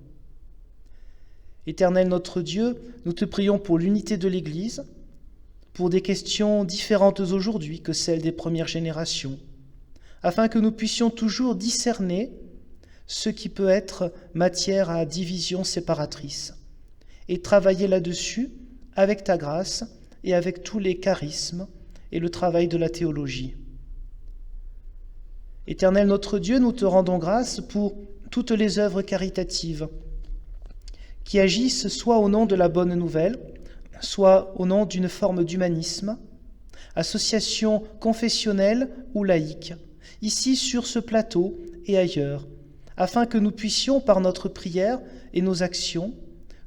Éternel notre Dieu, nous te prions pour l'unité de l'Église, pour des questions différentes aujourd'hui que celles des premières générations, afin que nous puissions toujours discerner ce qui peut être matière à division séparatrice, et travailler là-dessus avec ta grâce et avec tous les charismes et le travail de la théologie. Éternel notre Dieu, nous te rendons grâce pour toutes les œuvres caritatives qui agissent soit au nom de la bonne nouvelle, soit au nom d'une forme d'humanisme, association confessionnelle ou laïque, ici sur ce plateau et ailleurs, afin que nous puissions, par notre prière et nos actions,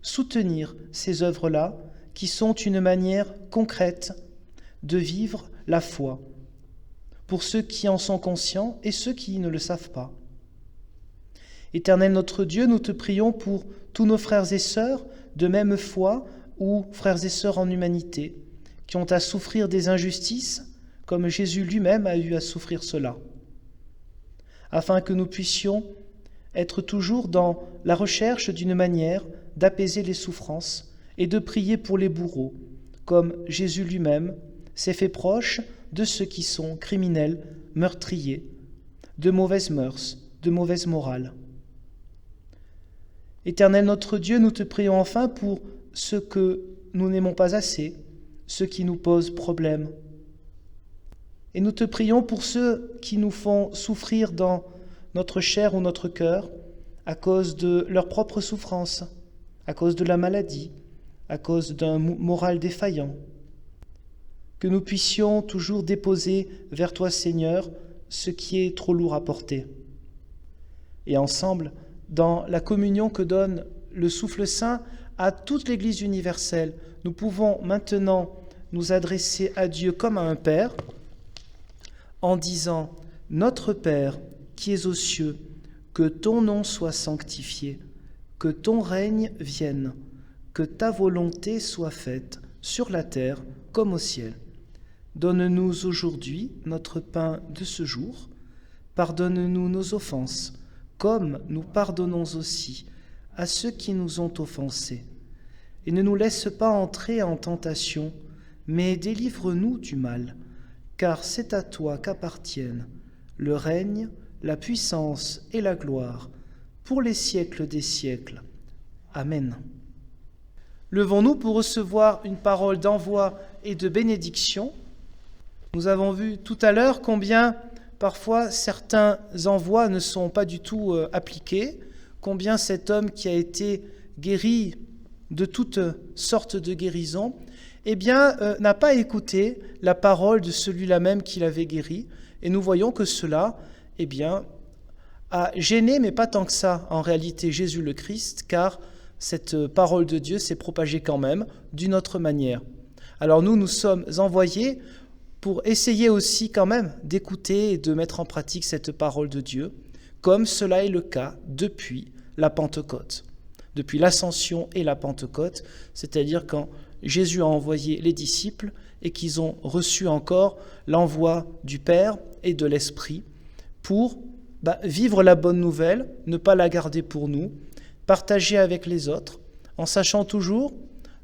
soutenir ces œuvres-là, qui sont une manière concrète de vivre la foi, pour ceux qui en sont conscients et ceux qui ne le savent pas. Éternel notre Dieu, nous te prions pour tous nos frères et sœurs de même foi ou frères et sœurs en humanité, qui ont à souffrir des injustices, comme Jésus lui-même a eu à souffrir cela, afin que nous puissions être toujours dans la recherche d'une manière d'apaiser les souffrances et de prier pour les bourreaux, comme Jésus lui-même s'est fait proche de ceux qui sont criminels, meurtriers, de mauvaises mœurs, de mauvaise morale. Éternel notre Dieu, nous te prions enfin pour ceux que nous n'aimons pas assez, ceux qui nous posent problème. Et nous te prions pour ceux qui nous font souffrir dans notre chair ou notre cœur à cause de leur propre souffrance, à cause de la maladie, à cause d'un moral défaillant. Que nous puissions toujours déposer vers toi, Seigneur, ce qui est trop lourd à porter. Et ensemble, dans la communion que donne le souffle saint à toute l'Église universelle, nous pouvons maintenant nous adresser à Dieu comme à un Père, en disant « Notre Père, qui es aux cieux, que ton nom soit sanctifié, que ton règne vienne, que ta volonté soit faite sur la terre comme au ciel. Donne-nous aujourd'hui notre pain de ce jour. Pardonne-nous nos offenses, comme nous pardonnons aussi à ceux qui nous ont offensés. Et ne nous laisse pas entrer en tentation, mais délivre-nous du mal, car c'est à toi qu'appartiennent le règne, la puissance et la gloire, pour les siècles des siècles. Amen. Levons-nous pour recevoir une parole d'envoi et de bénédiction. Nous avons vu tout à l'heure combien parfois certains envois ne sont pas du tout appliqués, combien cet homme qui a été guéri de toutes sortes de guérisons, n'a pas écouté la parole de celui-là même qui l'avait guéri. Et nous voyons que cela, a gêné, mais pas tant que ça, en réalité, Jésus le Christ, car cette parole de Dieu s'est propagée quand même d'une autre manière. Alors nous sommes envoyés pour essayer aussi quand même d'écouter et de mettre en pratique cette parole de Dieu, comme cela est le cas depuis la Pentecôte, depuis l'Ascension et la Pentecôte, c'est-à-dire quand Jésus a envoyé les disciples et qu'ils ont reçu encore l'envoi du Père et de l'Esprit pour vivre la bonne nouvelle, ne pas la garder pour nous, partager avec les autres, en sachant toujours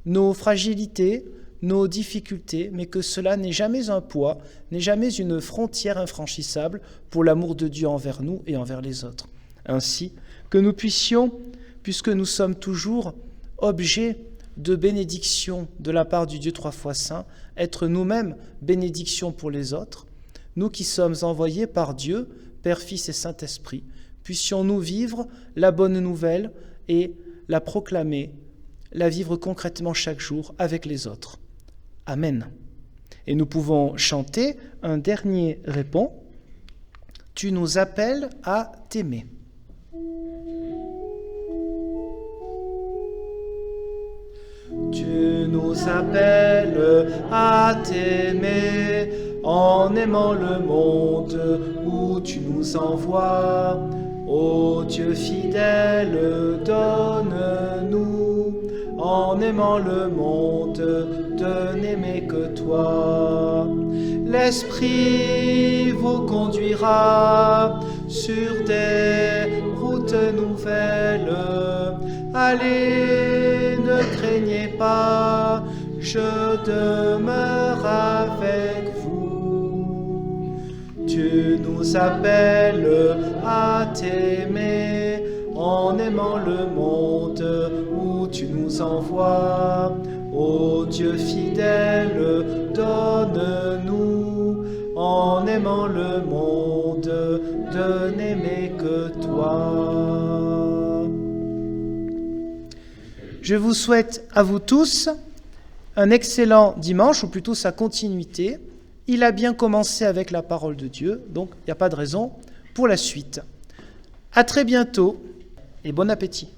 nos fragilités, nos difficultés, mais que cela n'est jamais un poids, n'est jamais une frontière infranchissable pour l'amour de Dieu envers nous et envers les autres. Ainsi, que nous puissions, puisque nous sommes toujours objets de bénédiction de la part du Dieu trois fois saint, être nous-mêmes bénédiction pour les autres, nous qui sommes envoyés par Dieu, Père, Fils et Saint-Esprit, puissions-nous vivre la bonne nouvelle et la proclamer, la vivre concrètement chaque jour avec les autres. Amen. Et nous pouvons chanter un dernier répond. Tu nous appelles à t'aimer. Tu nous appelles à t'aimer en aimant le monde où tu nous envoies. Ô Dieu fidèle, donne-nous, en aimant le monde, de n'aimer que toi. L'Esprit vous conduira sur des routes nouvelles. Allez, ne craignez pas, je demeure avec vous. Tu nous appelles à t'aimer en aimant le monde où tu nous envoies. Ô Dieu fidèle, donne-nous, en aimant le monde, de n'aimer que toi. Je vous souhaite à vous tous un excellent dimanche, ou plutôt sa continuité. Il a bien commencé avec la parole de Dieu, donc il n'y a pas de raison pour la suite. À très bientôt et bon appétit.